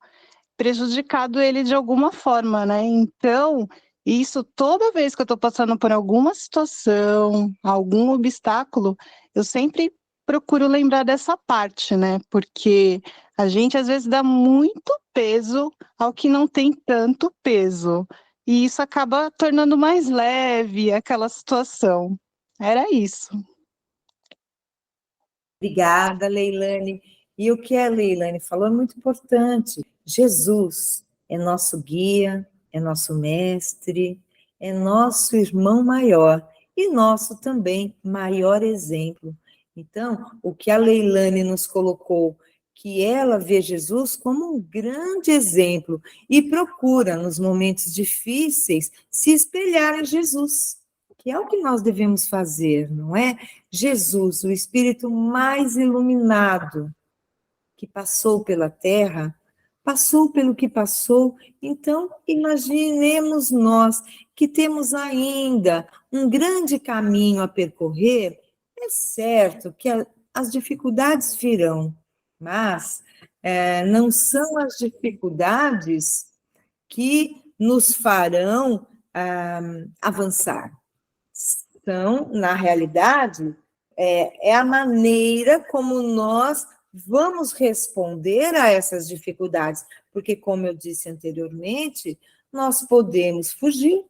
prejudicado ele de alguma forma, né? Então, isso toda vez que eu estou passando por alguma situação, algum obstáculo, eu sempre procuro lembrar dessa parte, né? Porque a gente às vezes dá muito peso ao que não tem tanto peso. E isso acaba tornando mais leve aquela situação. Era isso. Obrigada, Leilane. E o que a Leilane falou é muito importante. Jesus é nosso guia, é nosso mestre, é nosso irmão maior e nosso também maior exemplo. Então, o que a Leilane nos colocou, que ela vê Jesus como um grande exemplo e procura, nos momentos difíceis, se espelhar em Jesus, que é o que nós devemos fazer, não é? Jesus, o espírito mais iluminado que passou pela Terra, passou pelo que passou, então imaginemos nós que temos ainda um grande caminho a percorrer. É certo que as dificuldades virão, mas não são as dificuldades que nos farão avançar. Então, na realidade, é a maneira como nós vamos responder a essas dificuldades, porque, como eu disse anteriormente, nós podemos fugir,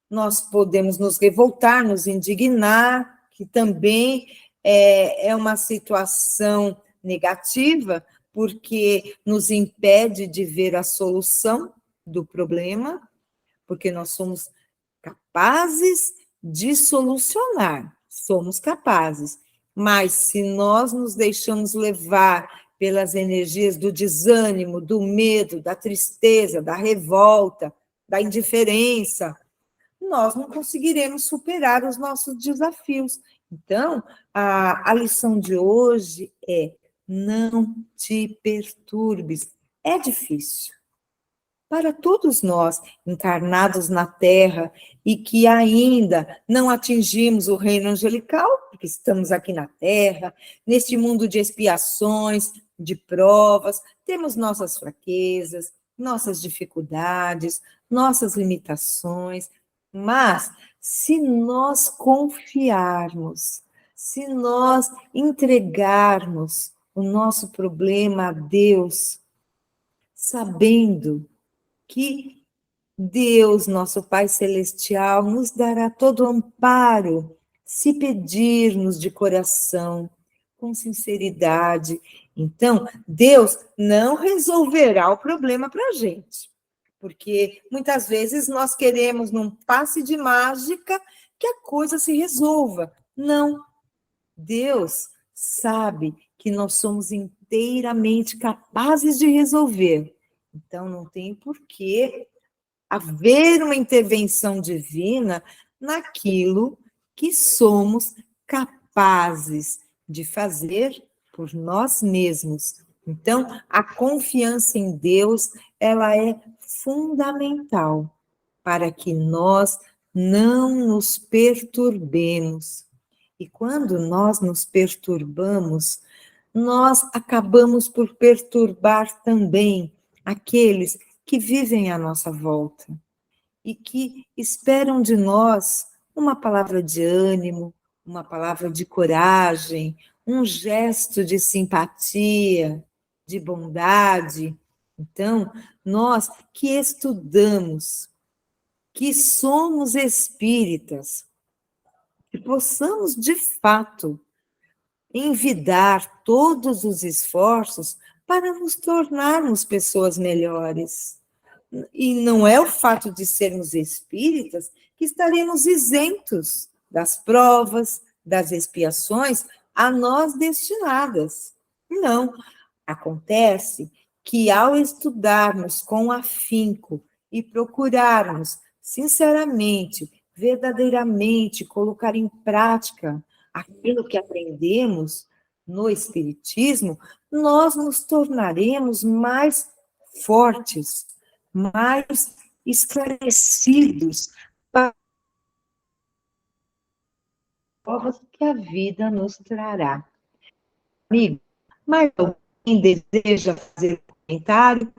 nós podemos nos revoltar, nos indignar, que também é uma situação negativa, porque nos impede de ver a solução do problema, porque nós somos capazes de solucionar, somos capazes, mas se nós nos deixamos levar pelas energias do desânimo, do medo, da tristeza, da revolta, da indiferença, nós não conseguiremos superar os nossos desafios. Então, a lição de hoje é: não te perturbes, é difícil. Para todos nós, encarnados na Terra, e que ainda não atingimos o reino angelical, porque estamos aqui na Terra, neste mundo de expiações, de provas, temos nossas fraquezas, nossas dificuldades, nossas limitações, mas se nós confiarmos, se nós entregarmos o nosso problema a Deus, sabendo que Deus, nosso Pai Celestial, nos dará todo o amparo, se pedirmos de coração, com sinceridade. Então, Deus não resolverá o problema para a gente, porque muitas vezes nós queremos, num passe de mágica, que a coisa se resolva. Não. Deus sabe que nós somos inteiramente capazes de resolver. Então, não tem porquê haver uma intervenção divina naquilo que somos capazes de fazer por nós mesmos. Então, a confiança em Deus, ela é fundamental para que nós não nos perturbemos. E quando nós nos perturbamos, nós acabamos por perturbar também aqueles que vivem à nossa volta e que esperam de nós uma palavra de ânimo, uma palavra de coragem, um gesto de simpatia, de bondade. Então, nós que estudamos, que somos espíritas, que possamos, de fato, envidar todos os esforços para nos tornarmos pessoas melhores. E não é o fato de sermos espíritas que estaremos isentos das provas, das expiações a nós destinadas. Não. Acontece que ao estudarmos com afinco e procurarmos sinceramente, verdadeiramente colocar em prática aquilo que aprendemos no Espiritismo, nós nos tornaremos mais fortes, mais esclarecidos para as provas que a vida nos trará. Amigo, mas alguém deseja fazer comentário?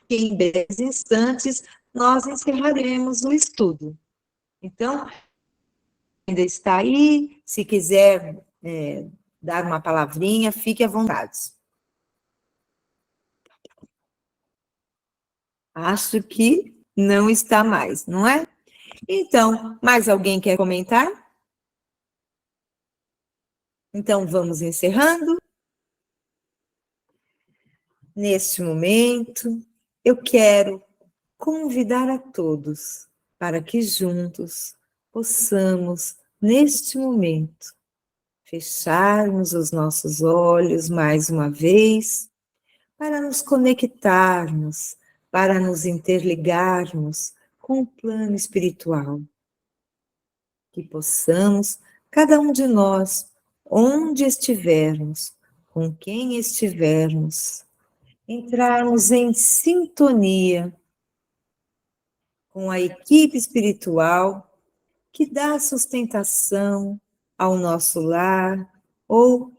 Que em breves instantes nós encerraremos o estudo. Então, ainda está aí, se quiser dar uma palavrinha, fique à vontade. Acho que não está mais, não é? Então, mais alguém quer comentar? Então, vamos encerrando. Neste momento, eu quero convidar a todos para que juntos possamos, neste momento, fecharmos os nossos olhos mais uma vez, para nos conectarmos, para nos interligarmos com o plano espiritual. Que possamos, cada um de nós, onde estivermos, com quem estivermos, entrarmos em sintonia com a equipe espiritual que dá sustentação ao nosso lar ou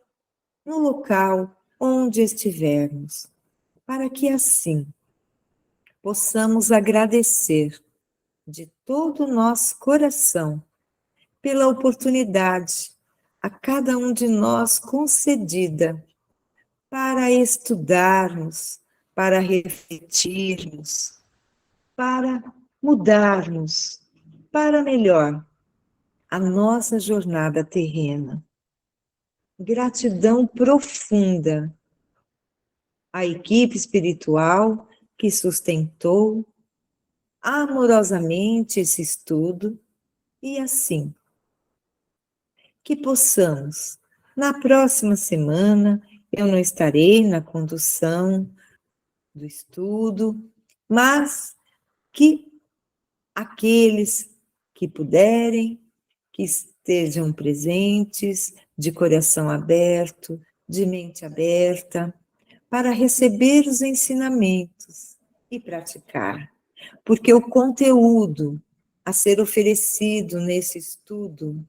no local onde estivermos, para que assim possamos agradecer de todo o nosso coração pela oportunidade a cada um de nós concedida para estudarmos, para refletirmos, para mudarmos para melhor a nossa jornada terrena. Gratidão profunda à equipe espiritual que sustentou amorosamente esse estudo e assim que possamos, na próxima semana, eu não estarei na condução do estudo, mas que aqueles que puderem, que estejam presentes, de coração aberto, de mente aberta, para receber os ensinamentos e praticar, porque o conteúdo a ser oferecido nesse estudo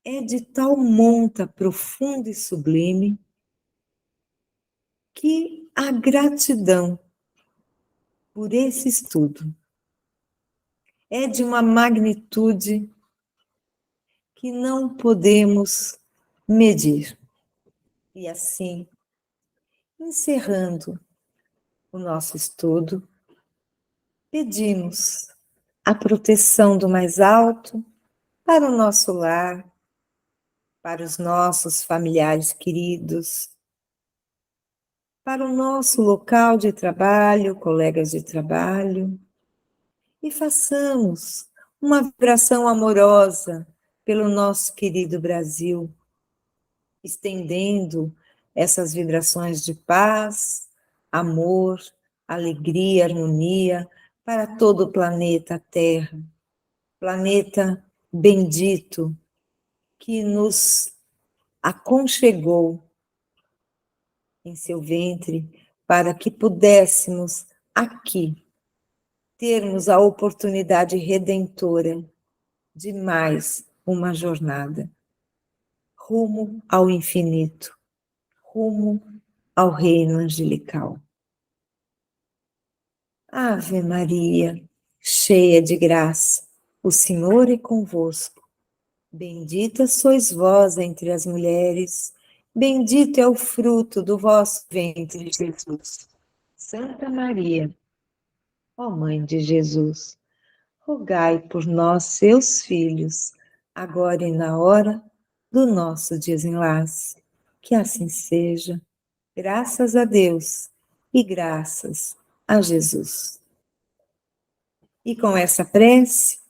é de tal monta profunda e sublime que a gratidão por esse estudo é de uma magnitude que não podemos medir. E assim, encerrando o nosso estudo, pedimos a proteção do mais alto para o nosso lar, para os nossos familiares queridos, para o nosso local de trabalho, colegas de trabalho, e façamos uma vibração amorosa pelo nosso querido Brasil, estendendo essas vibrações de paz, amor, alegria, harmonia para todo o planeta Terra, planeta bendito que nos aconchegou em seu ventre para que pudéssemos aqui termos a oportunidade redentora de mais uma jornada rumo ao infinito, rumo ao reino angelical. Ave Maria, cheia de graça, o Senhor é convosco. Bendita sois vós entre as mulheres, bendito é o fruto do vosso ventre, Jesus. Santa Maria, ó Mãe de Jesus, rogai por nós, seus filhos, agora e na hora do nosso desenlace. Que assim seja, graças a Deus e graças a Jesus. E com essa prece,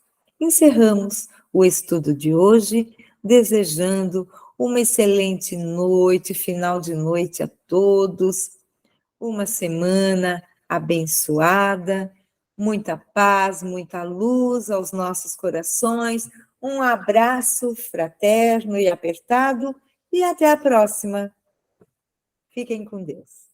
encerramos o estudo de hoje, desejando uma excelente noite, final de noite a todos, uma semana abençoada, muita paz, muita luz aos nossos corações, um abraço fraterno e apertado e até a próxima. Fiquem com Deus.